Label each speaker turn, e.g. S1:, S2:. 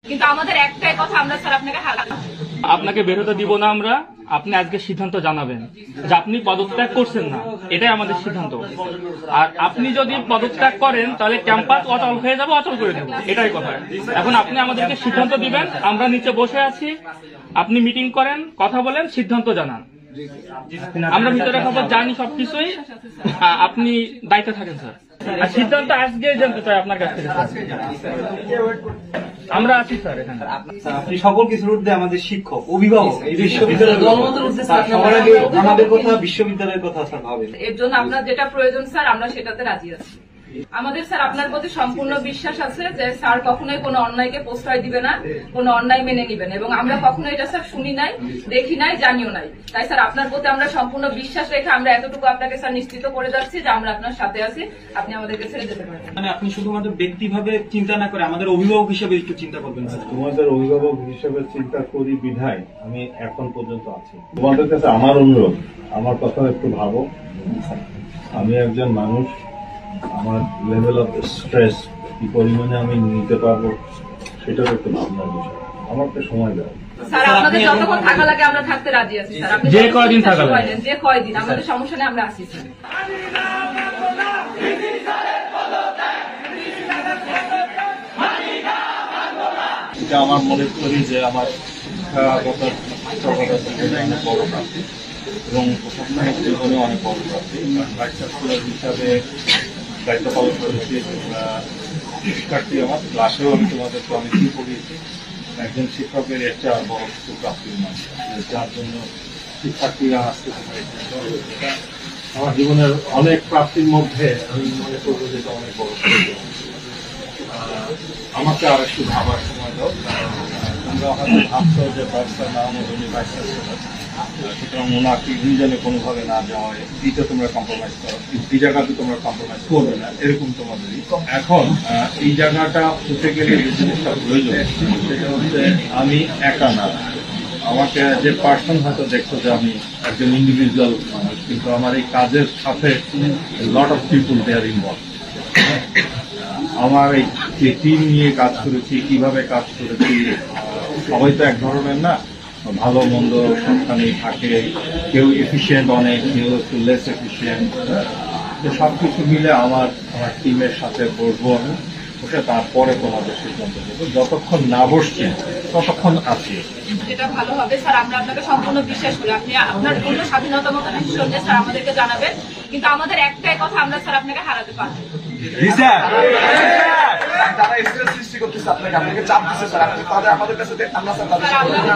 S1: কিন্তু আমাদের একটাই কথা, আমরা স্যার আপনাকে
S2: বের হতে দিব না আমরা। আপনি আজকে সিদ্ধান্ত জানাবেন যে আপনি পদত্যাগ করছেন না, এটাই আমাদের সিদ্ধান্ত। আর আপনি যদি পদত্যাগ করেন তাহলে ক্যাম্পাস অচল হয়ে যাবে, অচল করে দেবো, এটাই কথা। এখন আপনি আমাদেরকে সিদ্ধান্ত দিবেন, আমরা নিচে বসে আছি, আপনি মিটিং করেন, কথা বলেন, সিদ্ধান্ত জানান। আমরা ভিতরে খবর জানি সবকিছুই, আপনি দায়িত্বে থাকেন স্যার। আর সিদ্ধান্ত আজকে জানতে চাই আপনার কাছ থেকে। আমরা আছি স্যার এখানে।
S3: আপনি সকল কিছুর ঊর্ধ্বে আমাদের শিক্ষক, অভিভাবক, এই বিশ্ববিদ্যালয়ের সবার আগে আমাদের কথা, বিশ্ববিদ্যালয়ের কথা স্যার ভাবেন।
S1: এর জন্য আপনার যেটা প্রয়োজন স্যার, আমরা সেটাতে রাজি আছি। আমাদের স্যার আপনার প্রতি সম্পূর্ণ বিশ্বাস আছে যে স্যার কখনোই কোনো অন্যায়কে প্রশ্রয় দিবে না, কোনো অন্যায় মেনে নিবেন, এবং আমরা কখনো এটা স্যার শুনি নাই, দেখি নাই, জানিও নাই। তাই স্যার আপনার প্রতি আমরা সম্পূর্ণ বিশ্বাস রেখে আমরা এতটুকু আপনাকে স্যার নিশ্চিত করে যাচ্ছি যে আমরা আপনার সাথে আছি, আপনি আমাদেরকে ছেড়ে যেতে পারেন।
S3: মানে আপনি শুধুমাত্র ব্যক্তিভাবে চিন্তা না করে আমাদের অভিভাবক হিসেবে একটু চিন্তা করবেন স্যার।
S4: তোমাদের অভিভাবক হিসেবে চিন্তা করি বিধায় আমি এখন পর্যন্ত আছি। তোমাদের কাছে আমার অনুরোধ, আমার কথা একটু ভাবো। আমি একজন মানুষ, আমার লেভেল অফ স্ট্রেস কি পরিমাণে আমি নিতে পারবো সেটার একটু ভাবনার বিষয়। আমাকে সময় দাও
S1: স্যার। আপনাদের যতক্ষণ থাকা লাগে আমরা থাকতে রাজি আছি স্যার। আপনি
S2: যে কয়দিন থাকা লাগে,
S1: যে কয়দিন, আমাদের সমস্যা নেই, আমরা আছি স্যার।
S4: এটা আমার মনে করি যে আমার শিক্ষাগত জীবনে অনেক বড় প্রাপ্তি এবং প্রশাসনিক জীবনে অনেক বড় প্রাপ্তি। ভাইস চ্যান্সেলর হিসাবে দায়িত্ব পালন করেছি। শিক্ষার্থী আমার ক্লাসেও আমি তোমাদেরকে অনেকেই পড়িয়েছি। একজন শিক্ষকের একটা বড় কিছু প্রাপ্তির মান, যার জন্য শিক্ষার্থীরা আসতে পারেছে। এটা আমার জীবনের অনেক প্রাপ্তির মধ্যে আমি মনে করবো যে এটা অনেক বড়। আমাকে আর একটু ভাবার সময় দাও। তোমরা হয়তো ভাবছো যে ভাইসের নাম উনি ভাইস চ্যান্সেলর, সুতরাং ওনাকে ইঞ্জনে কোনোভাবে না যাওয়া হয়, এইটা তোমরা কম্প্রোমাইজ করো, এই জায়গাতে তোমরা কম্প্রোমাইজ করবে না, এরকম তোমাদেরই। এখন এই জায়গাটা হতে গেলে যে জিনিসটা প্রয়োজন সেটা হচ্ছে আমি একা না। আমাকে যে পার্সন হয়তো দেখছো যে আমি একজন ইন্ডিভিজুয়াল মানুষ, কিন্তু আমার এই কাজের সাথে lot of people they are involve. আমার এই যে টিম নিয়ে কাজ করেছি, কিভাবে কাজ করেছি, সবাই তো এক ধরনের না, ভালো মন্দ সবখানেই থাকে। কেউ এফিসিয়েন্ট অনেক, কেউ একটু লেস এফিসিয়েন্ট। তো সবকিছু মিলে আমার টিমের সাথে বসবো আমি, বসে তারপরে তোমাদের সিদ্ধান্ত দেবো। যতক্ষণ না বসছি ততক্ষণ আছি।
S1: যেটা ভালো হবে স্যার, আমরা আপনাকে সম্পূর্ণ বিশ্বাস করি। আপনি আপনার পূর্ণ স্বাধীনতা মতো ডিসিশন নিয়ে স্যার আমাদেরকে জানাবেন, কিন্তু আমাদের একটাই কথা, আমরা স্যার আপনাকে হারাতে পারবো।
S5: যারা সৃষ্টি করতেছে আপনাকে চাপ দিচ্ছে স্যার, আমাদের কাছে আমরা